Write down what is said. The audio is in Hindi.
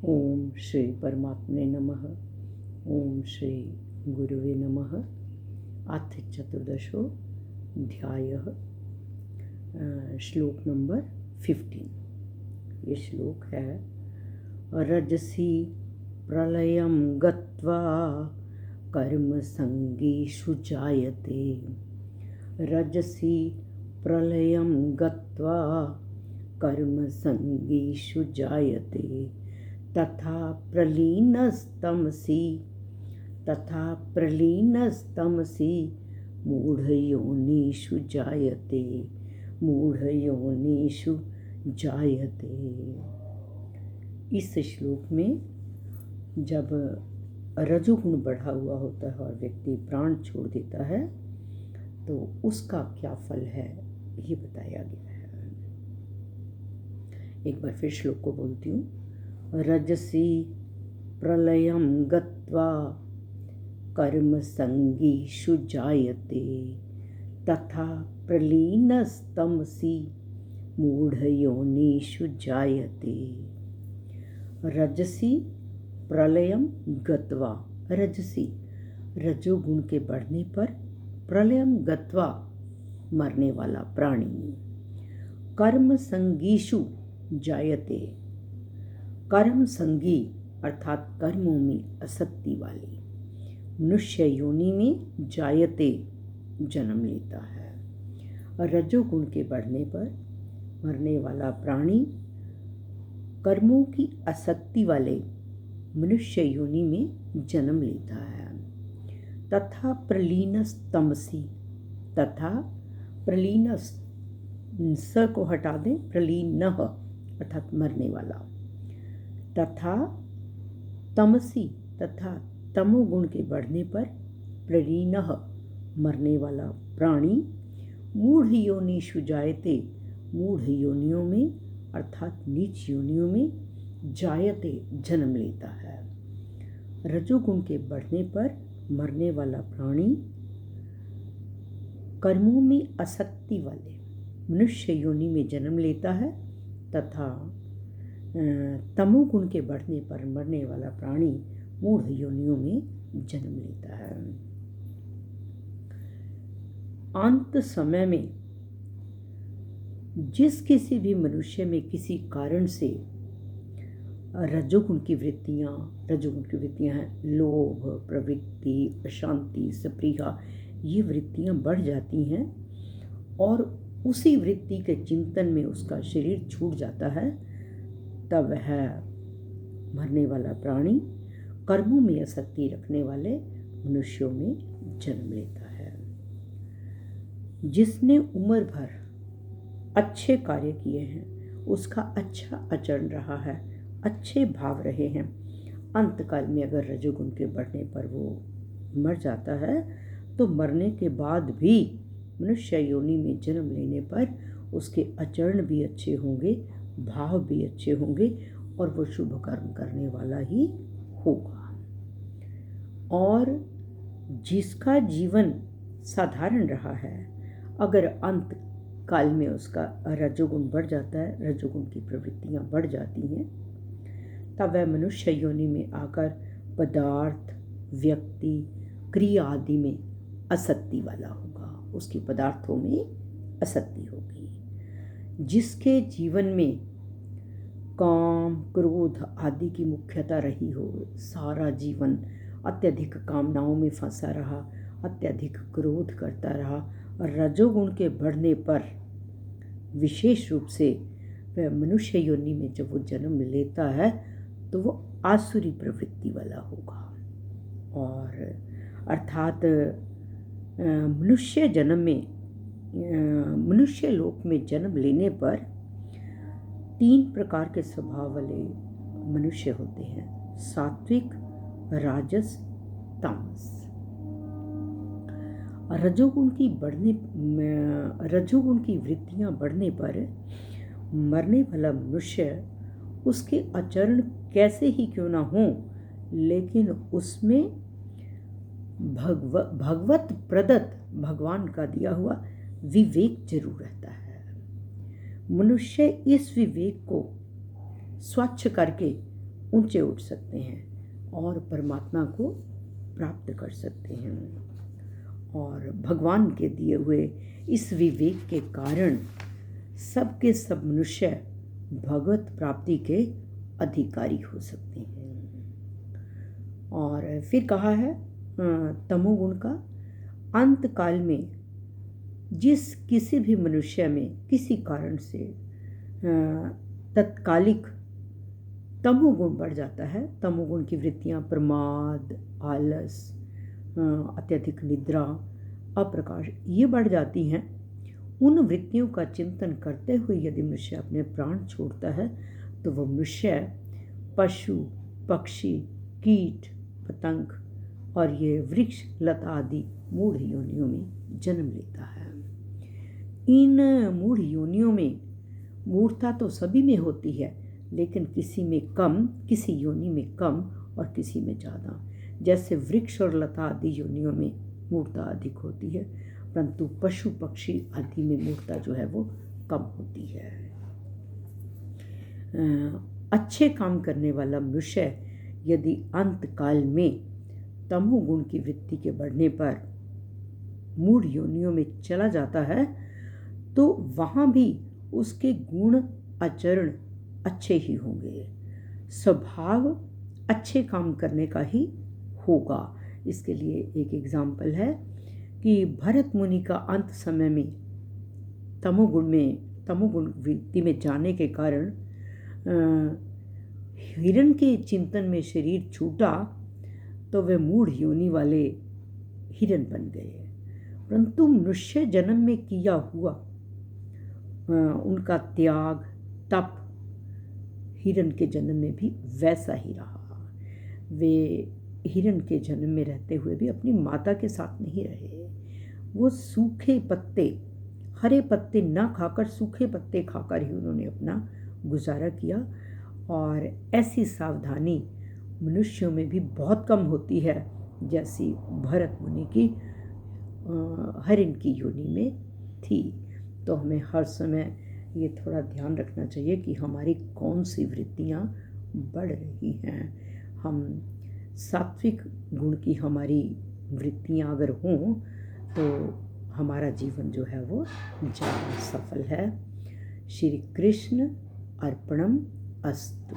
ओम श्री परमात्मने नमः। ओम श्री गुरुवे नमः। अथ चतुर्दशो अध्यायः। श्लोक नंबर 15। ये श्लोक है रजसी प्रलयं गत्वा कर्म संगीषु जायते। रजसी प्रलयं गत्वा कर्म संगीषु जायते तथा प्रलीनस्तमसि मूढ़योनिषु जायते। इस श्लोक में जब रजोगुण बढ़ा हुआ होता है और व्यक्ति प्राण छोड़ देता है तो उसका क्या फल है ये बताया गया है। एक बार फिर श्लोक को बोलती हूँ। रजसी प्रलयं गत्वा कर्म संगीषु जायते तथा प्रलीनस्तमसि मूढ़योनिषु जायते। रजसी प्रलयं गत्वा, रजसी रजोगुण के बढ़ने पर, प्रलयं गत्वा मरने वाला प्राणी, कर्म संगीषु जायते, कर्म संगी अर्थात कर्मों में आसक्ति वाली, मनुष्य योनि में जायते जन्म लेता है। रजोगुण के बढ़ने पर मरने वाला प्राणी कर्मों की आसक्ति वाले मनुष्य योनि में जन्म लेता है। तथा प्रलीनस्तमसि, तथा प्रलीन स को हटा दें, प्रलीनः अर्थात मरने वाला, तथा तमसी तथा तमोगुण के बढ़ने पर प्रलीनः मरने वाला प्राणी मूढ़ योनिषु जायते, मूढ़ योनियों में अर्थात नीच योनियों में जायते जन्म लेता है। रजोगुण के बढ़ने पर मरने वाला प्राणी कर्मों में आसक्ति वाले मनुष्य योनि में जन्म लेता है तथा तमोगुण के बढ़ने पर मरने वाला प्राणी मूढ़ योनियों में जन्म लेता है। अंत समय में जिस किसी भी मनुष्य में किसी कारण से रजोगुण की वृत्तियां हैं, लोभ, प्रवृत्ति, अशांति, स्पृहा, ये वृत्तियां बढ़ जाती हैं और उसी वृत्ति के चिंतन में उसका शरीर छूट जाता है, तब वह मरने वाला प्राणी कर्मों में आसक्ति रखने वाले मनुष्यों में जन्म लेता है। जिसने उम्र भर अच्छे कार्य किए हैं, उसका अच्छा आचरण रहा है, अच्छे भाव रहे हैं, अंतकाल में अगर रजोगुण के बढ़ने पर वो मर जाता है तो मरने के बाद भी मनुष्य योनि में जन्म लेने पर उसके आचरण भी अच्छे होंगे, भाव भी अच्छे होंगे और वो शुभ कर्म करने वाला ही होगा। और जिसका जीवन साधारण रहा है, अगर अंत काल में उसका रजोगुण बढ़ जाता है, रजोगुण की प्रवृत्तियां बढ़ जाती हैं, तब वह मनुष्य योनि में आकर पदार्थ, व्यक्ति, क्रिया आदि में आसक्ति वाला होगा, उसकी पदार्थों में आसक्ति होगी। जिसके जीवन में काम, क्रोध आदि की मुख्यता रही हो, सारा जीवन अत्यधिक कामनाओं में फंसा रहा, अत्यधिक क्रोध करता रहा और रजोगुण के बढ़ने पर विशेष रूप से वह मनुष्य योनि में जब वो जन्म लेता है तो वो आसुरी प्रवृत्ति वाला होगा। और अर्थात मनुष्य लोक में जन्म लेने पर 3 प्रकार के स्वभाव वाले मनुष्य होते हैं: सात्विक, राजस, तामस। रजोगुण की वृत्तियां बढ़ने पर मरने वाला मनुष्य, उसके आचरण कैसे ही क्यों ना हो, लेकिन उसमें भगवत प्रदत्त, भगवान का दिया हुआ विवेक जरूर रहता है। मनुष्य इस विवेक को स्वच्छ करके ऊंचे उठ सकते हैं और परमात्मा को प्राप्त कर सकते हैं। और भगवान के दिए हुए इस विवेक के कारण सबके सब मनुष्य भगवत प्राप्ति के अधिकारी हो सकते हैं। और फिर कहा है तमोगुण का अंत काल में जिस किसी भी मनुष्य में किसी कारण से तत्कालिक तमोगुण बढ़ जाता है, तमोगुण की वृत्तियां प्रमाद, आलस, अत्यधिक निद्रा, अप्रकाश ये बढ़ जाती हैं। उन वृत्तियों का चिंतन करते हुए यदि मनुष्य अपने प्राण छोड़ता है तो वह मनुष्य पशु, पक्षी, कीट, पतंग और ये वृक्ष, लता आदि मूढ़ योनियों में जन्म लेता है। इन मूढ़ योनियों में मूढ़ता तो सभी में होती है, लेकिन किसी में कम, किसी योनि में कम और किसी में ज़्यादा। जैसे वृक्ष और लता आदि योनियों में मूढ़ता अधिक होती है, परंतु पशु पक्षी आदि में मूढ़ता जो है वो कम होती है। अच्छे काम करने वाला मनुष्य यदि अंत काल में तमोगुण की वृत्ति के बढ़ने पर मूढ़ योनियों में चला जाता है तो वहाँ भी उसके गुण आचरण अच्छे ही होंगे, स्वभाव अच्छे काम करने का ही होगा। इसके लिए एक एग्जाम्पल है कि भरत मुनि का अंत समय में तमोगुण वृत्ति में जाने के कारण हिरण के चिंतन में शरीर छूटा तो वे मूढ़ योनि वाले हिरण बन गए, परंतु मनुष्य जन्म में किया हुआ उनका त्याग तप हिरण के जन्म में भी वैसा ही रहा। वे हिरण के जन्म में रहते हुए भी अपनी माता के साथ नहीं रहे, वो सूखे पत्ते, हरे पत्ते ना खाकर सूखे पत्ते खाकर ही उन्होंने अपना गुजारा किया। और ऐसी सावधानी मनुष्यों में भी बहुत कम होती है जैसी भरत मुनि की हिरण की योनि में थी। तो हमें हर समय ये थोड़ा ध्यान रखना चाहिए कि हमारी कौन सी वृत्तियाँ बढ़ रही हैं। हम सात्विक गुण की हमारी वृत्तियाँ अगर हों तो हमारा जीवन जो है वो ज़्यादा सफल है। श्री कृष्ण अर्पणम अस्तु।